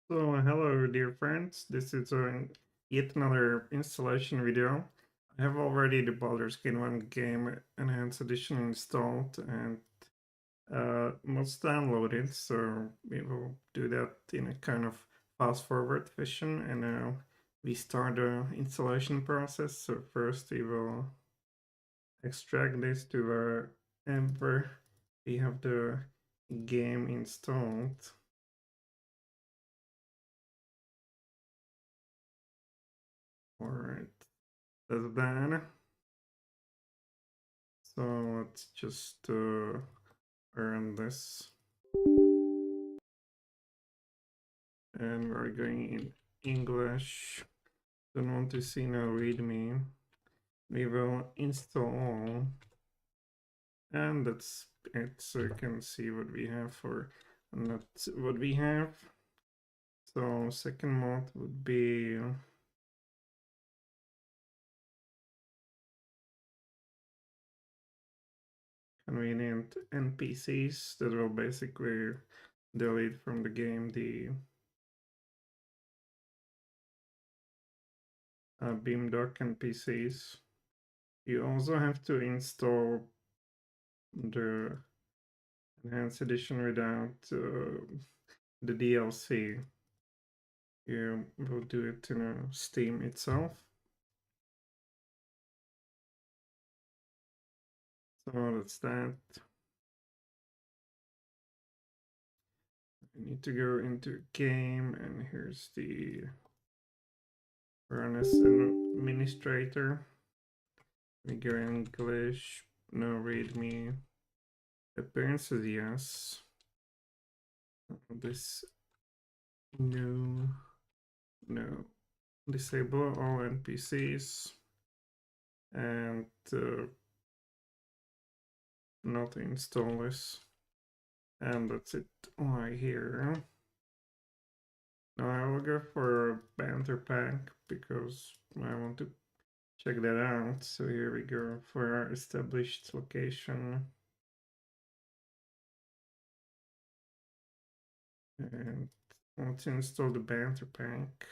So, hello dear friends, this is yet another installation video. I have already the Baldur's Gate 1 game enhanced edition installed and mods downloaded, so we will do that in a kind of fast forward fashion, and now we start the installation process. So first we will extract this to wherever we have the game installed. Alright, that's that. So let's just earn this. And we're going in English. Don't want to see no readme. We will install. And that's it. So you can see what we have for not what we have. So second mod would be convenient NPCs that will basically delete from the game the beam dock NPCs. You also have to install the enhanced edition without the DLC. You will do it in Steam itself. So that's that. I need to go into game, and here's the Furnace Administrator. We go English, no readme. Appearances, yes. This, no, no. Disable all NPCs and not install this. And that's it right here. Now I will go for a banter pack because I want to check that out. So here we go for our established location. And let's install the banter pack.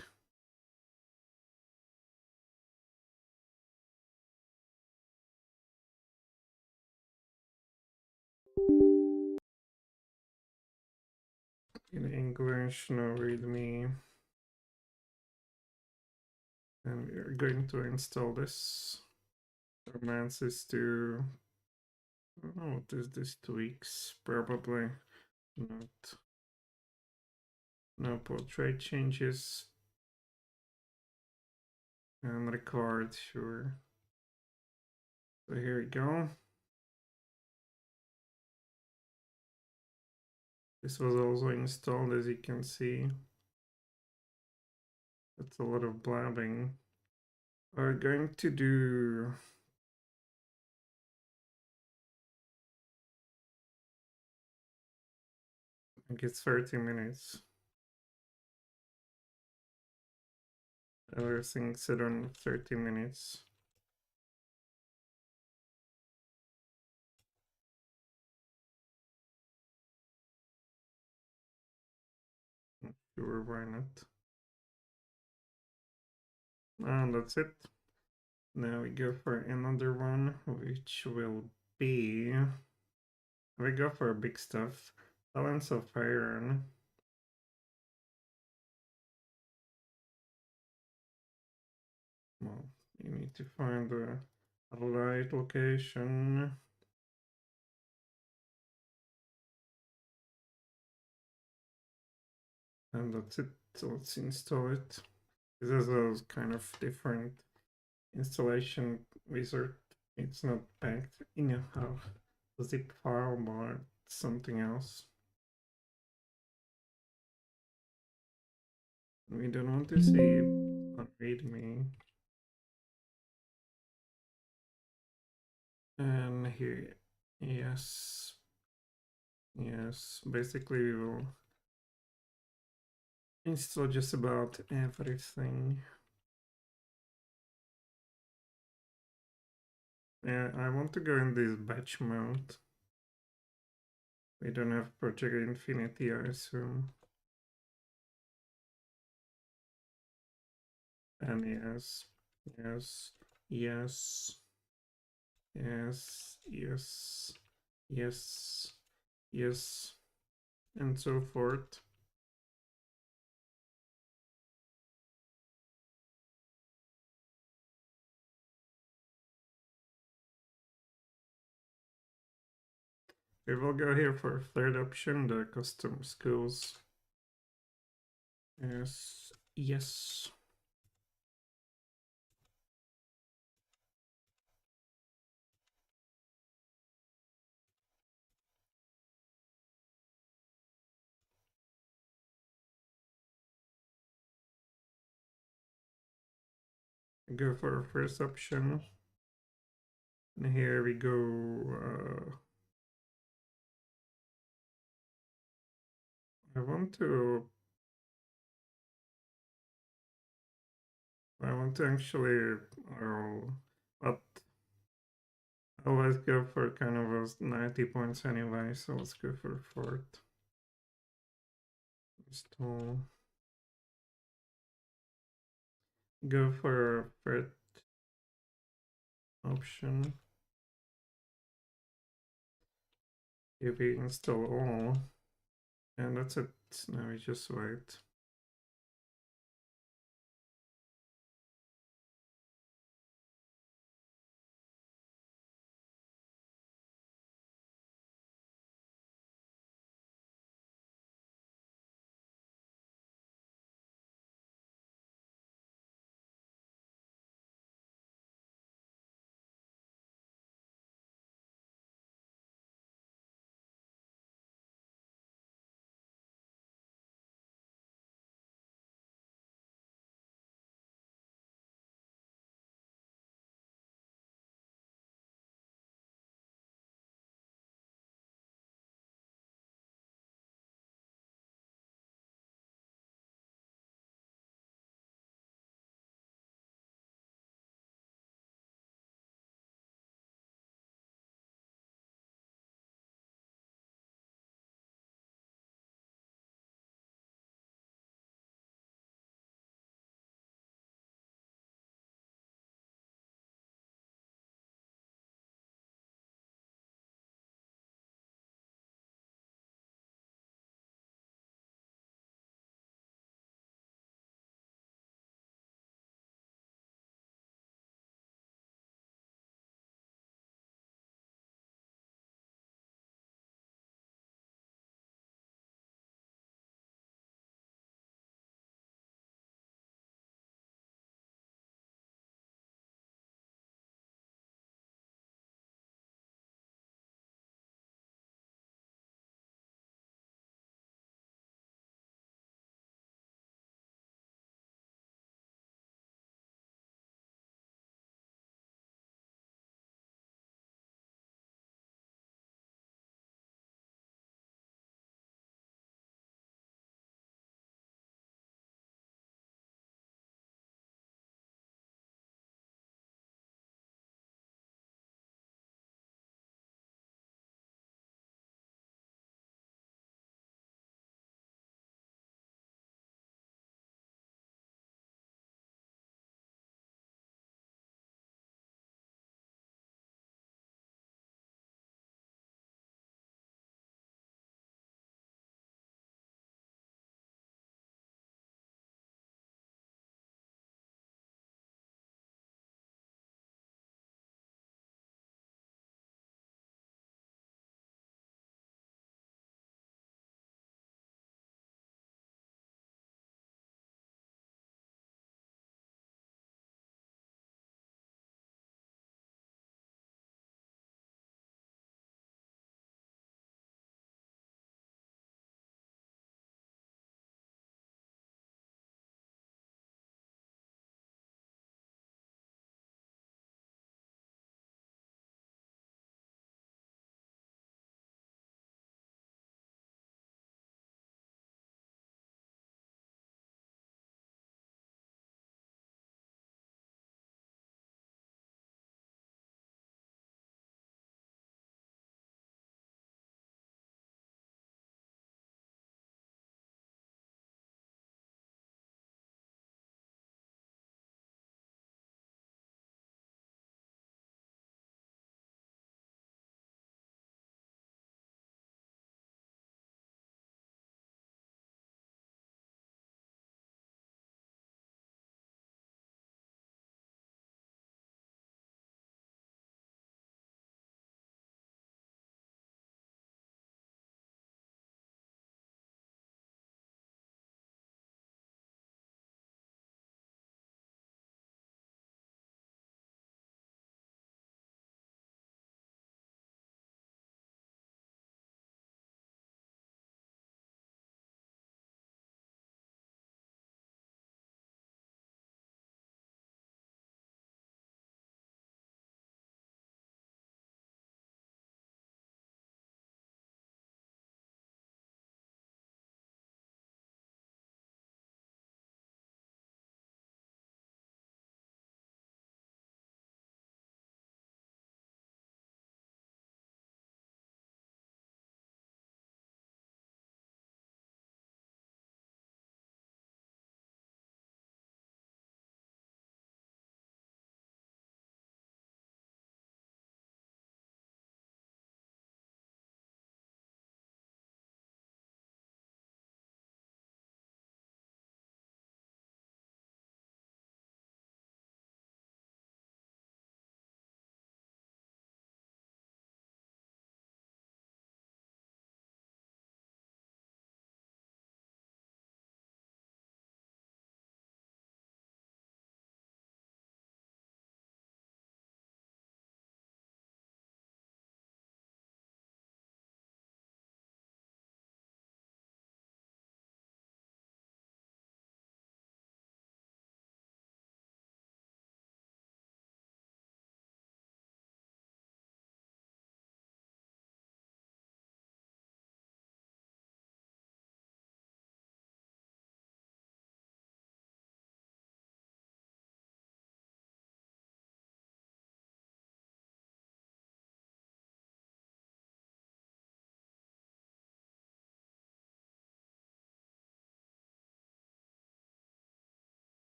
In English, no readme. And we are going to install this. Romances to, I don't know, what is this, 2 weeks? Probably not. No portrait changes. And record, sure. So here we go. This was also installed, as you can see. That's a lot of blabbing. We're going to do... I think it's 30 minutes. Everything set on 30 minutes. Sure, why not? And that's it. Now we go for another one, which will be... We go for big stuff. Balance of Fearun. Well, you need to find the right location. And that's it. So let's install it. This is a kind of different installation wizard. It's not packed in a zip file, but something else. We don't want to see on readme. And here, yes. Yes, basically we will install just about everything. Yeah, I want to go in this batch mode. We don't have Project Infinity, I assume. And yes, yes, yes, yes, yes, yes, yes, and so forth. We will go here for third option, the custom skills. Yes, yes. Go for first option. And here we go. I want to. I want to actually. But I always go for kind of a 90 points anyway, so let's go for fourth. Install. Go for fifth option. If we install all. And that's it. Now we just wait.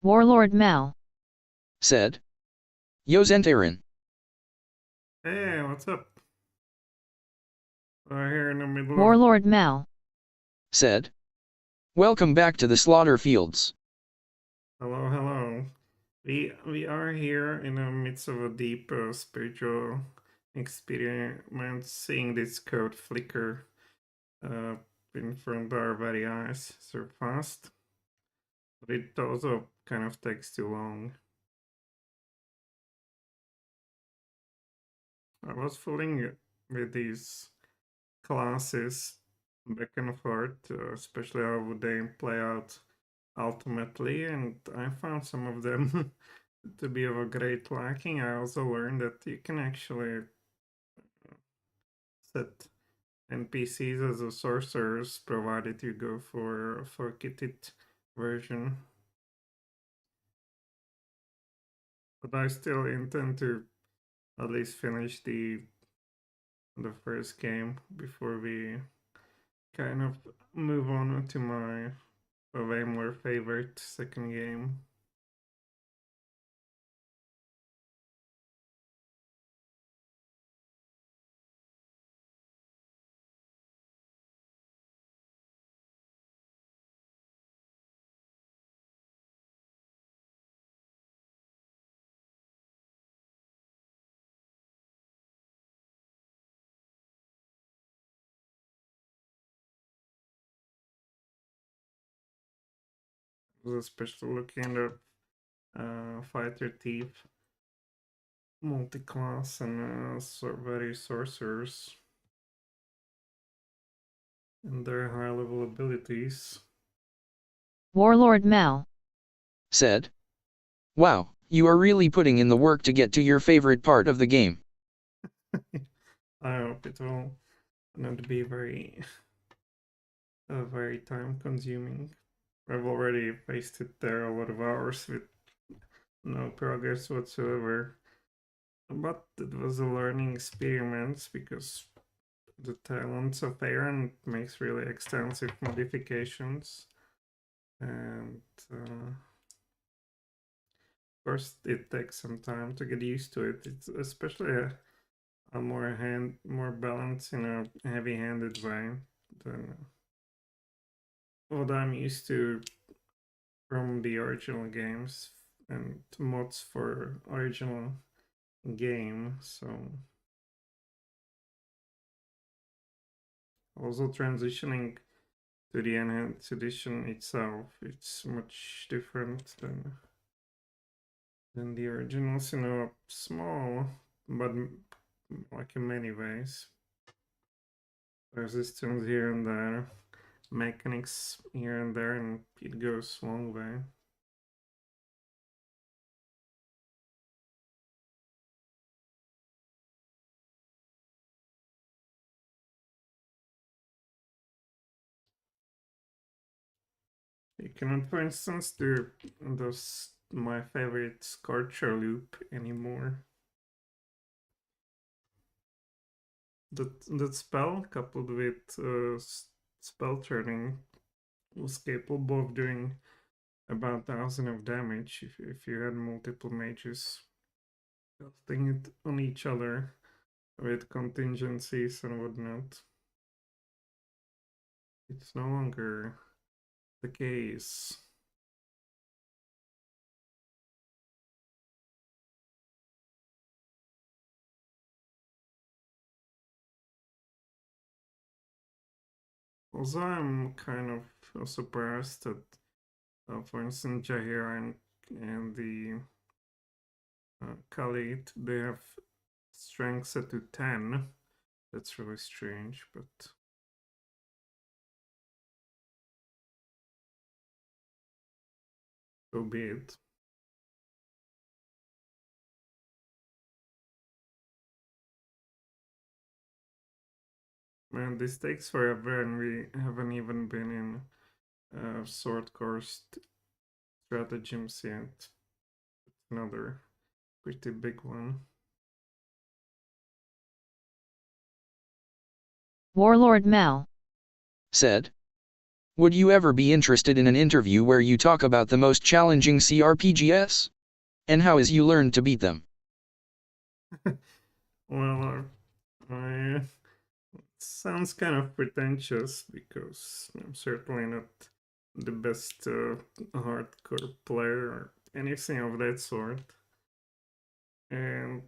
Warlord Mal said. Yo Zentarin, Hey, what's up? We're here in the middle of... Warlord Mal said. Welcome back to the slaughter fields. Hello, hello. We are here in the midst of a deep spiritual experiment, seeing this code flicker uh, in front of our very eyes so fast. But it also kind of takes too long. I was fooling with these classes back and forth, especially how would they play out ultimately, and I found some of them to be of a great liking. I also learned that you can actually set NPCs as a sorcerers, provided you go for kitted version. But I still intend to at least finish the first game before we kind of move on to my way more favorite second game. I was especially looking at fighter thief multi-class and very sorcerers and their high level abilities. Warlord Mal said. Wow, you are really putting in the work to get to your favorite part of the game. I hope it will not be very very time consuming. I've already wasted there a lot of hours with no progress whatsoever. But it was a learning experience because the talents of Fearun makes really extensive modifications, and of course it takes some time to get used to it. It's especially a more balanced in a heavy-handed way than what I'm used to from the original games and mods for original game. So also transitioning to the enhanced edition itself, it's much different than the originals in a small, but like in many ways. Resistance here and there, mechanics here and there, and it goes a long way. You cannot, for instance, do those my favorite Scorcher loop anymore. That spell, coupled with spell turning, was capable of doing about 1,000 of damage if you had multiple mages casting it on each other with contingencies and whatnot. It's no longer the case. Also, I'm kind of surprised that, for instance, Jahir and the Khalid, they have strength set to 10. That's really strange, but so be it. Man, this takes forever, and we haven't even been in Sword Course Stratagems yet. Another pretty big one. Warlord Mal said. Would you ever be interested in an interview where you talk about the most challenging CRPGs? And how is you learned to beat them? Well, I sounds kind of pretentious because I'm certainly not the best hardcore player or anything of that sort. And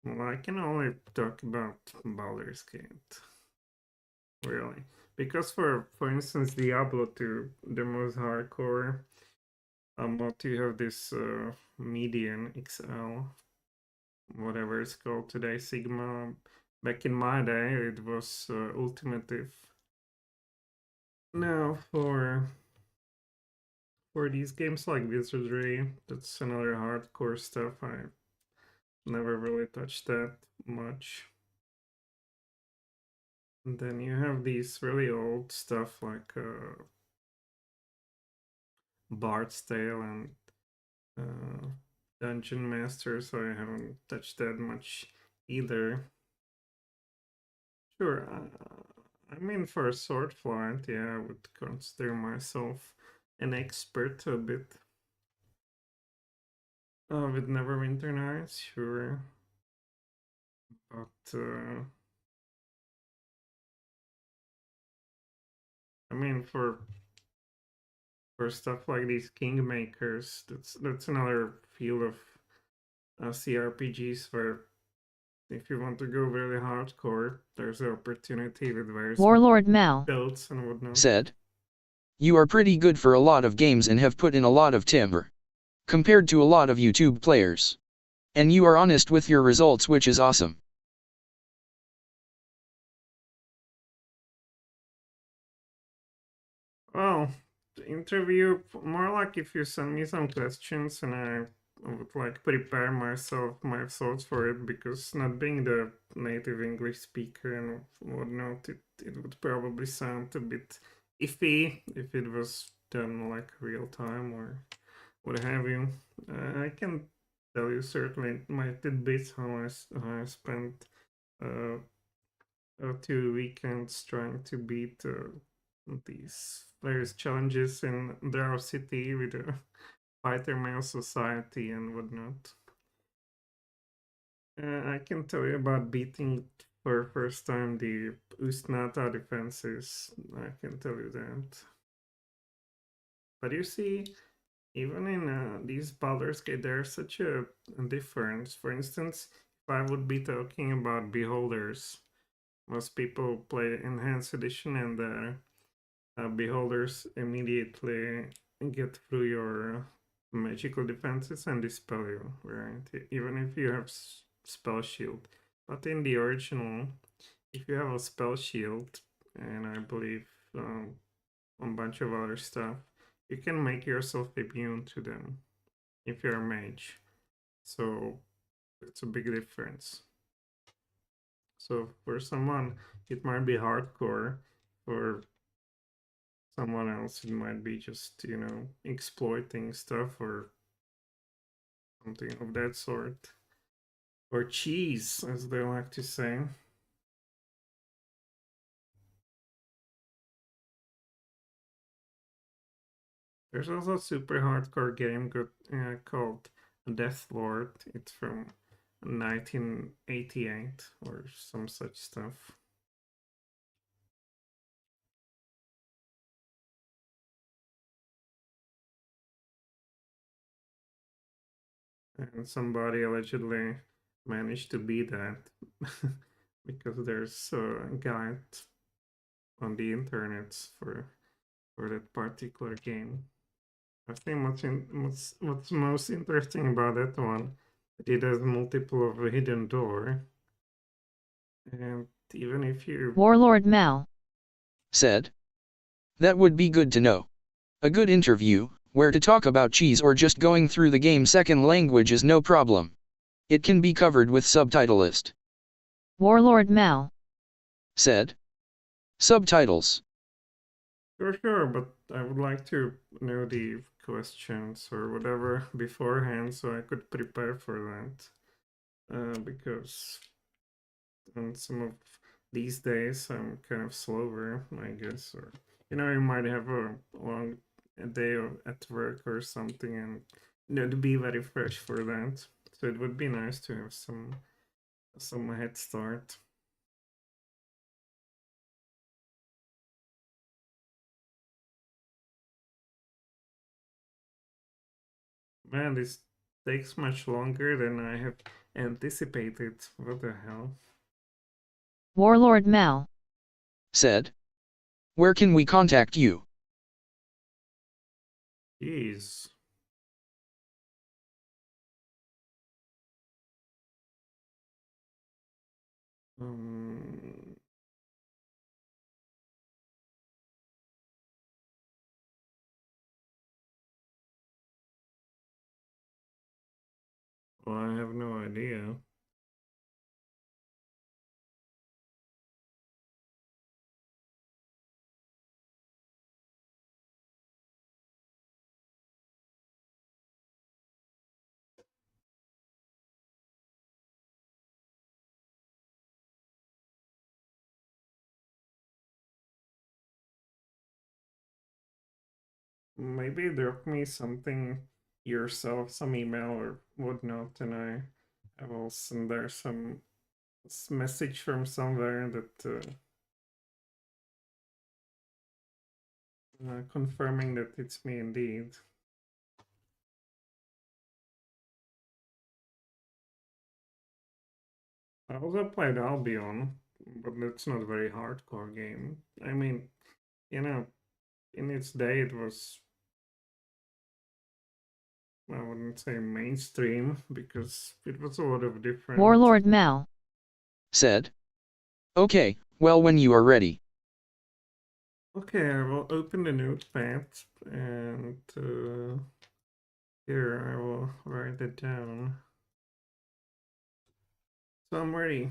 well, I can only talk about Baldur's Gate, really, because for instance, Diablo 2, the most hardcore mod, you have this median XL, whatever it's called today, Sigma. Back in my day, it was ultimative. Now for these games like Wizardry, that's another hardcore stuff. I never really touched that much. And then you have these really old stuff like Bard's Tale and uh, Dungeon Master, so I haven't touched that much either. Sure, I mean, for a sword flight, yeah, I would consider myself an expert a bit. With Neverwinter Nights, sure. But, I mean, for stuff like these Kingmakers, that's another field of CRPGs where if you want to go really hardcore, there's an opportunity with various Warlord Mal builds and whatnot. Said. You are pretty good for a lot of games and have put in a lot of timber. Compared to a lot of YouTube players. And you are honest with your results, which is awesome. Well, the interview, more like if you send me some questions and I would like prepare myself, my thoughts for it, because not being the native English speaker and whatnot, it would probably sound a bit iffy if it was done like real time or what have you. I can tell you certainly my tidbits how I spent uh, 2 weekends trying to beat these various challenges in Draw City with the fighter male society and whatnot. I can tell you about beating for first time the Ustnata defenses. I can tell you that. But you see, even in these Baldur's Gate, there's such a difference. For instance, if I would be talking about Beholders, most people play Enhanced Edition and Beholders immediately get through your magical defenses and dispel you, right? Even if you have spell shield. But in the original, if you have a spell shield, and I believe a bunch of other stuff, you can make yourself immune to them if you're a mage. So it's a big difference. So for someone, it might be hardcore. For someone else, it might be just, exploiting stuff or something of that sort. Or cheese, as they like to say. There's also a super hardcore game called Death Lord. It's from 1988 or some such stuff. And somebody allegedly managed to beat that because there's a guide on the internet for that particular game. I think what's most interesting about that one, it has multiple of a hidden door, and even if you Warlord Mal Said. That would be good to know. A good interview, where to talk about cheese or just going through the game second language is no problem. It can be covered with subtitlist. Warlord Mal Said. Subtitles. sure, but I would like to know the questions or whatever beforehand so I could prepare for that. Because on some of these days I'm kind of slower, I guess, or you might have a long day at work or something, and to be very fresh for that. So it would be nice to have some head start. Man, this takes much longer than I have anticipated. What the hell? Warlord Mal. Said. Where can we contact you? Jeez. Um, well, I have no idea. Maybe drop me something yourself, some email or whatnot, and I will send there some message from somewhere that confirming that it's me indeed. I also played Albion, but that's not a very hardcore game. I mean, you know, in its day it was, I wouldn't say mainstream because it was a lot of different. Warlord Mal. Said. Okay, well when you are ready. Okay, I will open the notepad and here I will write it down. So I'm ready.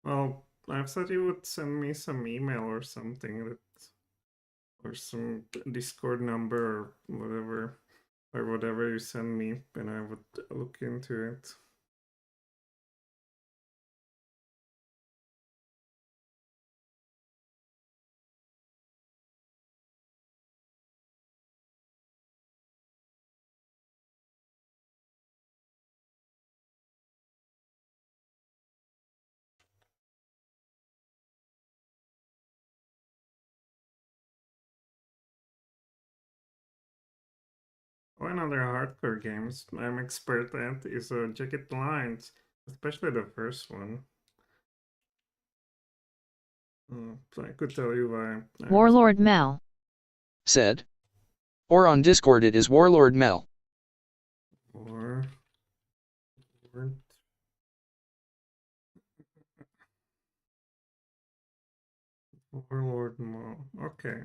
Well, I've said you would send me some email or something that, or some Discord number or whatever you send me, and I would look into it. One other hardcore games I'm expert at is Jagged Lines, especially the first one. So I could tell you why. Warlord Mal. Said. Or on Discord it is Warlord Mel. Or Warlord Mo. Okay.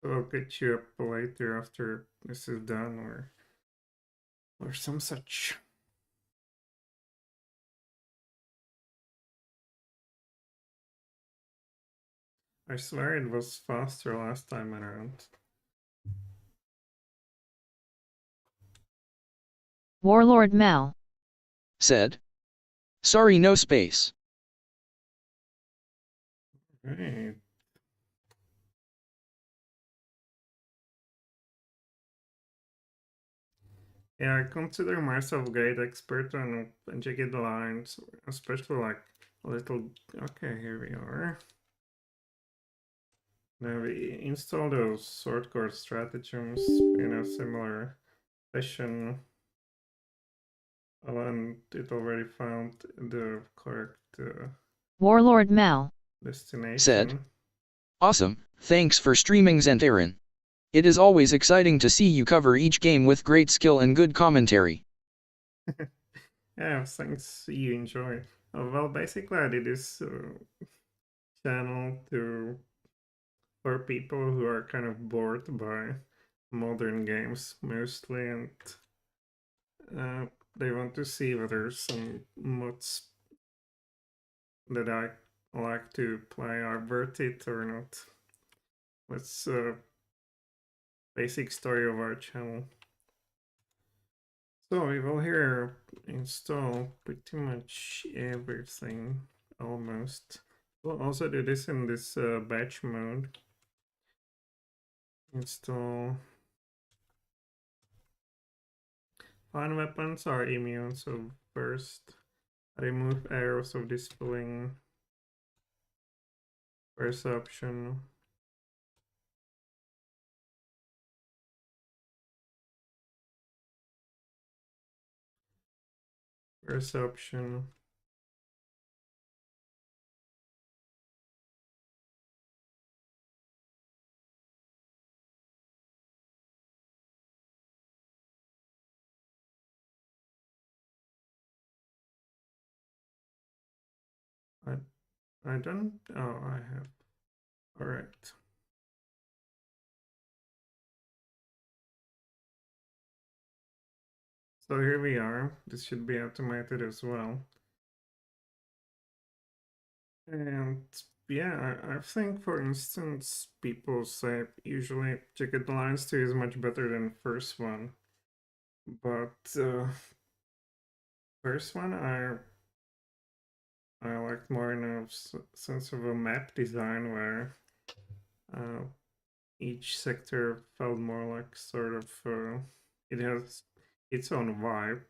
So I'll get you up later after this is done, or some such. I swear it was faster last time around. Warlord Mal. Said. Sorry, no space. Right. Yeah, I consider myself great expert on jagged lines, especially like a little. Okay, here we are. Now we install those shortcut stratagems in a similar fashion. And it already found the correct Warlord Mal. Said. destination. Awesome, thanks for streaming Fearun. It is always exciting to see you cover each game with great skill and good commentary. Yeah, thanks you enjoy. Well, basically I did this channel for people who are kind of bored by modern games mostly, and uh, they want to see whether some mods that I like to play are worth it or not. That's basic story of our channel. So we will here install pretty much everything, almost. We'll also do this in this batch mode. Install. Fine weapons are immune, so first remove arrows of dispelling. First option. First option. I I don't. Oh, I have. All right. So here we are. This should be automated as well. And yeah, I think, for instance, people say usually Jagged Lines 2 is much better than first one. But first one I liked more in a sense of a map design where uh, each sector felt more like sort of it has its own vibe.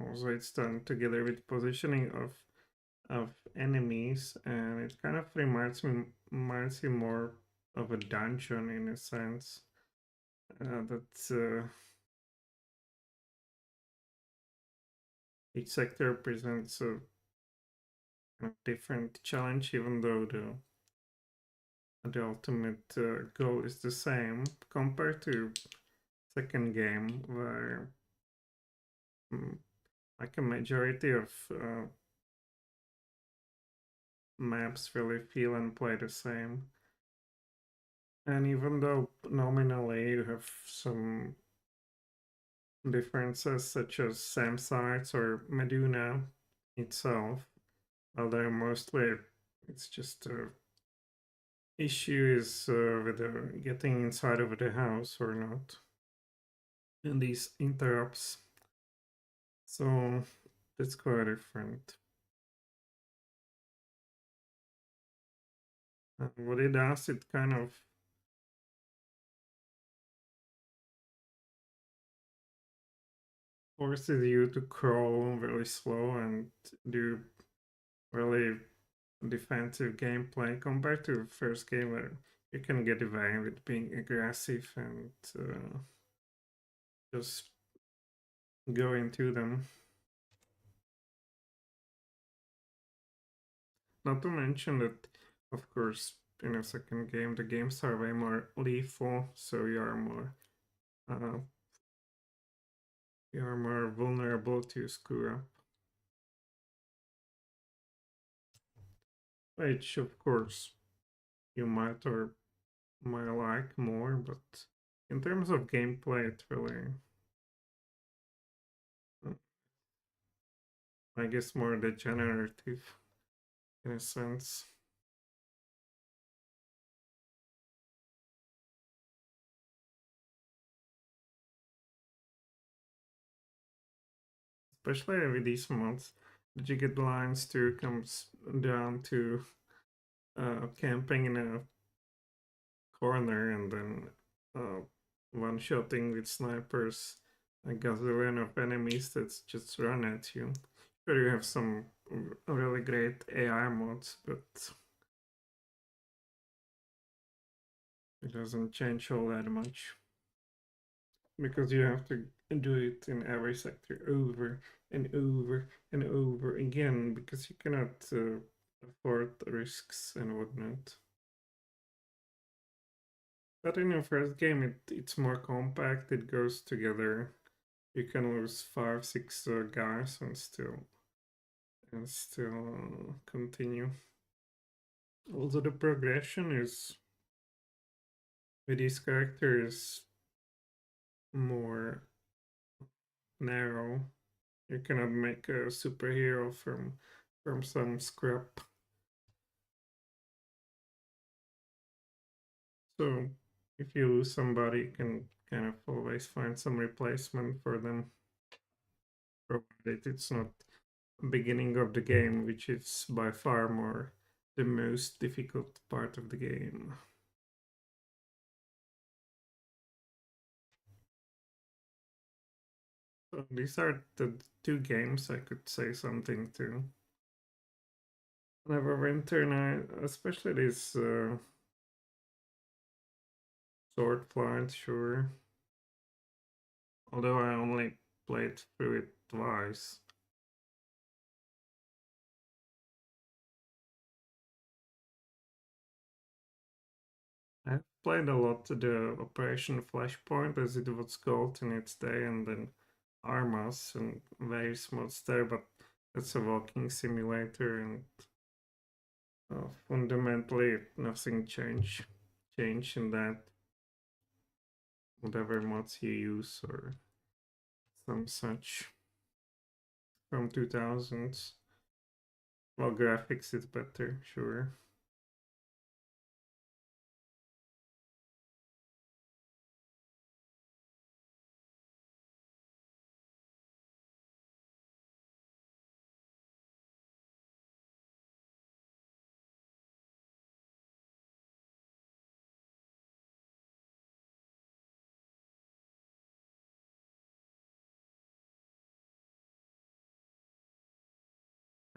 Also, it's done together with positioning of enemies, and it kind of reminds me more of a dungeon in a sense. That each sector presents a different challenge, even though the ultimate goal is the same compared to second game where like a majority of maps really feel and play the same. And even though nominally you have some differences such as SAM sites or Meduna itself, although mostly it's just a issue is whether getting inside of the house or not, and these interrupts. So that's quite different. And what it does, it kind of forces you to crawl really slow and do really defensive gameplay compared to the first game where you can get away with being aggressive and just go into them. Not to mention that, of course, in a second game, the games are way more lethal, so uh, you are more vulnerable to screw up. Which, of course, you might or might like more, but in terms of gameplay, it really, I guess, more degenerative in a sense. Especially with these mods, the Jigged Lines 2 comes down to camping in a corner and then uh, one-shotting with snipers a gazillion of enemies that just run at you. Sure, you have some really great AI mods, but it doesn't change all that much because you have to do it in every sector over and over and over again because you cannot afford risks and whatnot. But in your first game, it's more compact. It goes together. You can lose 5, 6 guys and still continue. Also, the progression is with these characters more narrow. You cannot make a superhero from some scrap. So if you lose somebody, you can kind of always find some replacement for them, provided it's not beginning of the game, which is by far more the most difficult part of the game. So these are the two games I could say something to. Neverwinter and especially this sword flight, sure. Although I only played through it twice. I played a lot the Operation Flashpoint as it was called in its day, and then Armas and various mods there, but it's a walking simulator, and fundamentally nothing change in that. Whatever mods you use or some such from 2000s. Well, graphics is better, sure.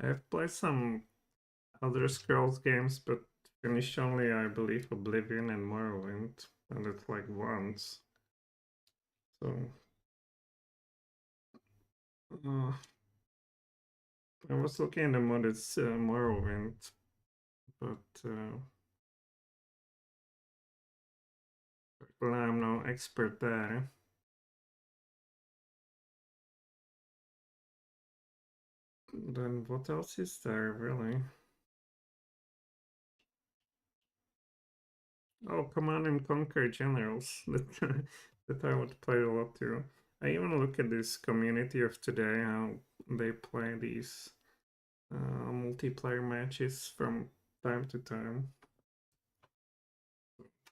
I have played some other Scrolls games, but finished only, I believe, Oblivion and Morrowind, and it's like once. So, uh, I was looking at the modded Morrowind, but well, I'm no expert there. Then what else is there, really? Oh, Command and Conquer Generals that I would play a lot too. I even look at this community of today, how they play these multiplayer matches from time to time.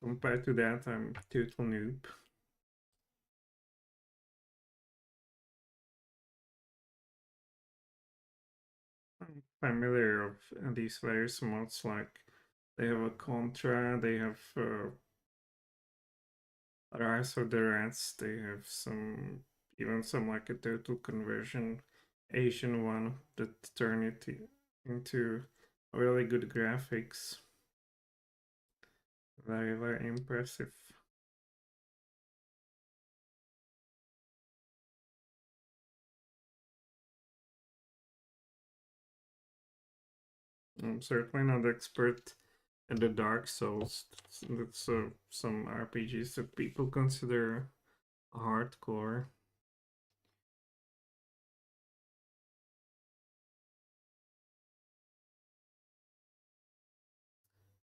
Compared to that, I'm total noob. I'm familiar of these various mods, like they have a Contra, they have Rise of the Rats, they have some, even some like a total conversion Asian one that turn it into really good graphics. Very, very impressive. I'm certainly not expert in the Dark Souls. That's some RPGs that people consider hardcore.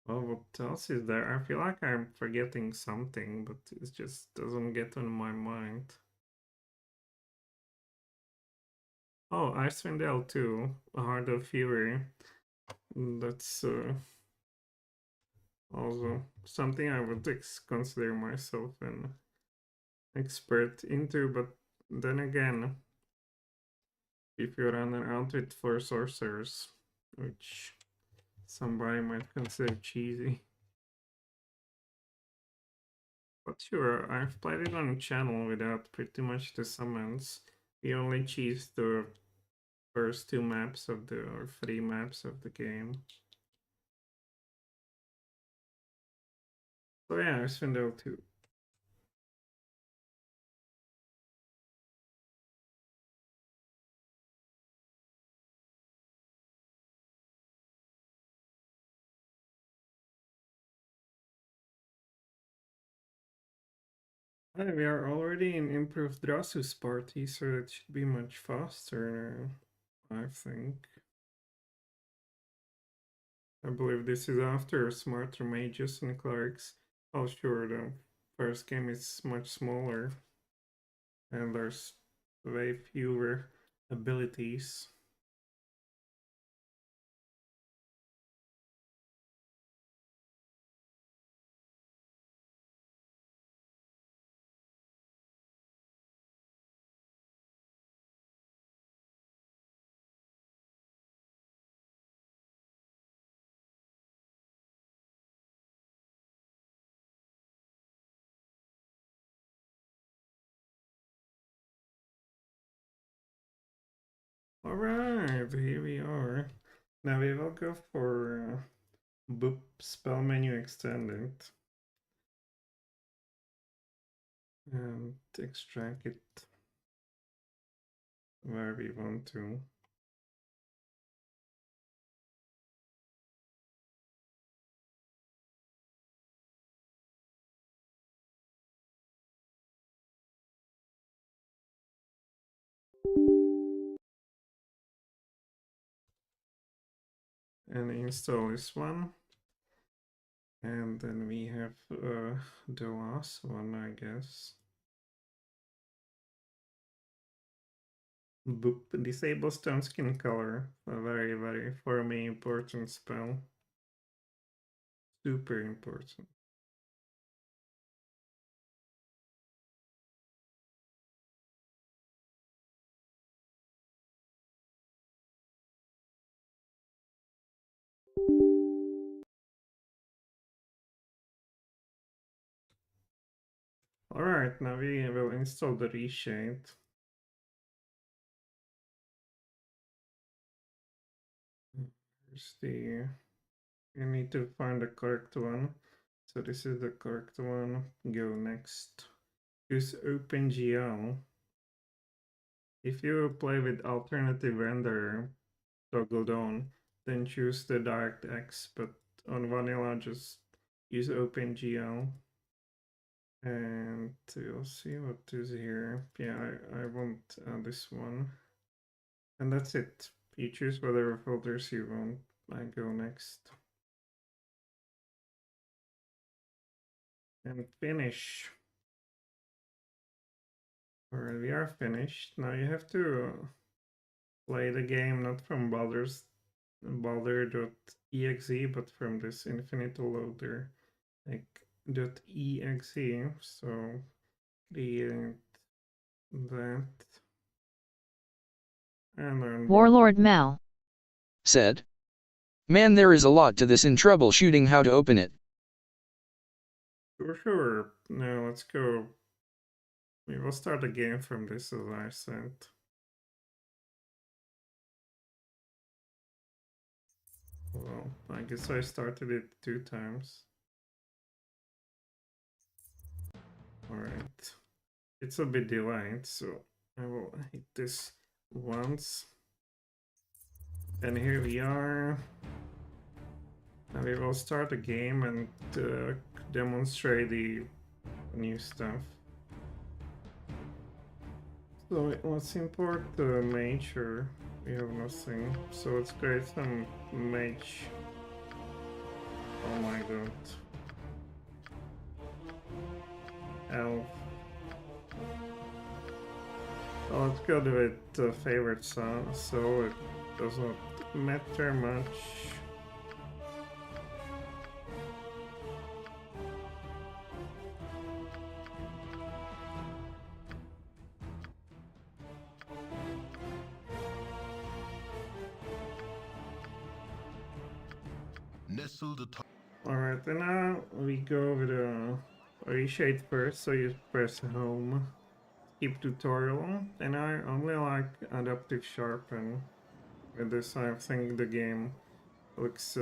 Well, what else is there? I feel like I'm forgetting something, but it just doesn't get on my mind. Oh, Icewind Dale 2, Heart of Fury. That's also something I would consider myself an expert into, but then again, if you run an outfit for sorcerers, which somebody might consider cheesy. But sure, I've played it on channel without pretty much the summons. We only cheese the first two maps of the, or three maps of the game. So yeah, Icewind 2. Hi, we are already in improved Drasu's party, so it should be much faster now, I think. I believe this is after Smarter Mages and Clerics. Oh sure, the first game is much smaller, and there's way fewer abilities. Alright, here we are. Now we will go for Bubb spell menu extended and extract it where we want to. And install this one. And then we have the last one, I guess. Boop, disable stoneskin color. A very, very, for me, important spell. Super important. Alright, now we will install the Reshade. Here's the... You need to find the correct one. So this is the correct one. Go next. Use OpenGL. If you play with alternative render toggled on, then choose the DirectX, but on vanilla just use OpenGL. And we'll see what is here. Yeah, I want this one. And that's it. You choose whatever filters you want. I go next. And finish. Alright, we are finished. Now you have to play the game not from Baldur.exe, but from this infinite loader, like .exe. So create that and then Warlord Mal said. Man, there is a lot to this in troubleshooting how to open it. sure. Now let's go. We will start the game from this, as I said. Well, I guess I started it 2 times. Alright. It's a bit delayed, so I will hit this once. And here we are. Now we will start the game and demonstrate the new stuff. So let's import the mage, or we have nothing. So let's create some mage Oh my god. Elf. Oh, let's go with favorite song, so it doesn't matter much. Alright, and now we go with a Reshade first, so you press home, skip tutorial, and I only like adaptive sharpen. With this I think the game looks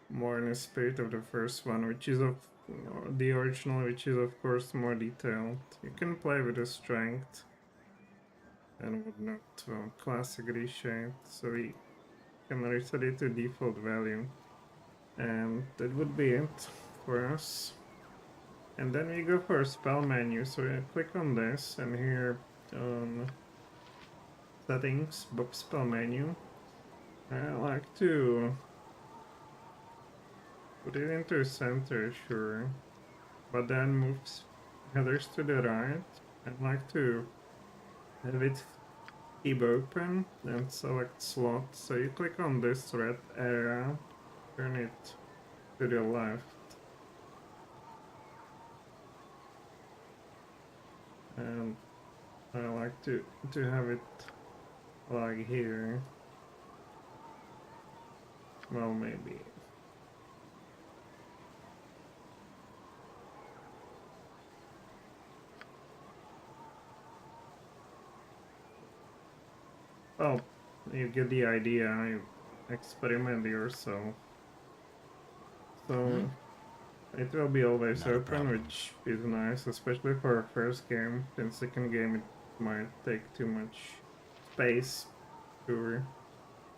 more in the spirit of the first one, which is of the original, which is of course more detailed. You can play with the strength and whatnot, classic Reshade, so we can reset it to default value. And that would be it for us. And then we go for a spell menu, so I click on this, and here on settings, Bubb spell menu, I like to put it into center, sure, but then moves headers to the right. I like to have it keep open and select slot, so you click on this red area, turn it to the left, and I like to have it like here. Well, maybe. Well, you get the idea. You experiment yourself. So it will be always open, which is nice, especially for a first game. Then second game it might take too much space. Sure.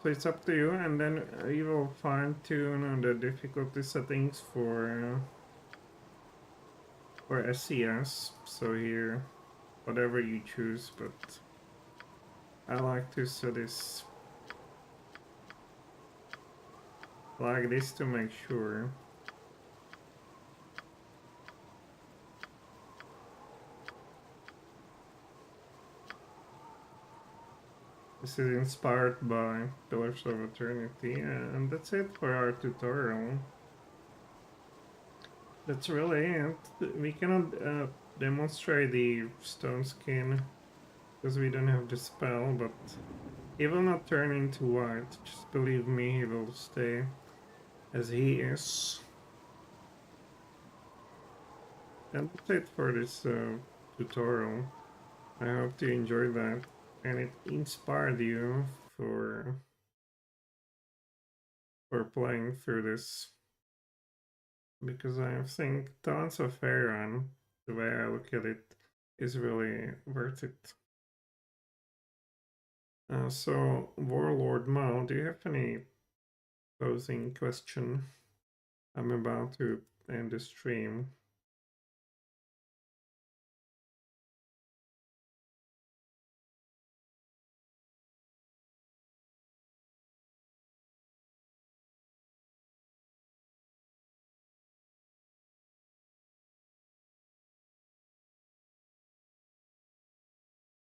So it's up to you, and then you will fine tune the difficulty settings for SCS. So here, whatever you choose, but I like to set this like this to make sure. This is inspired by Pillars of Eternity, and that's it for our tutorial. That's really it. We cannot demonstrate the stoneskin because we don't have the spell, but he will not turn into white. Just believe me, he will stay as he is. And that's it for this tutorial. I hope you enjoyed that and it inspired you for playing through this, because I think tons of Fearun, the way I look at it, is really worth it. So, Warlord Mal, do you have any posing question? I'm about to end the stream.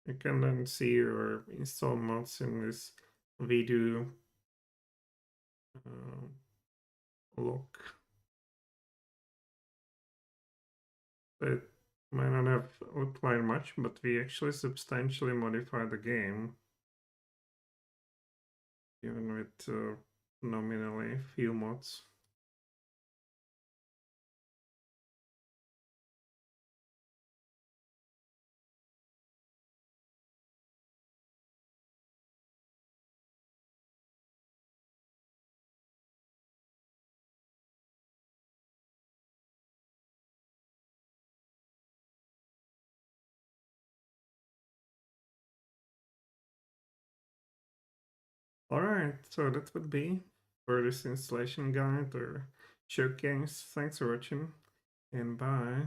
You can then see your install mods in this video look. It might not have looked like much, but we actually substantially modified the game, even with nominally few mods. Alright, so that would be for this installation guide or showcase. Thanks for watching, and bye.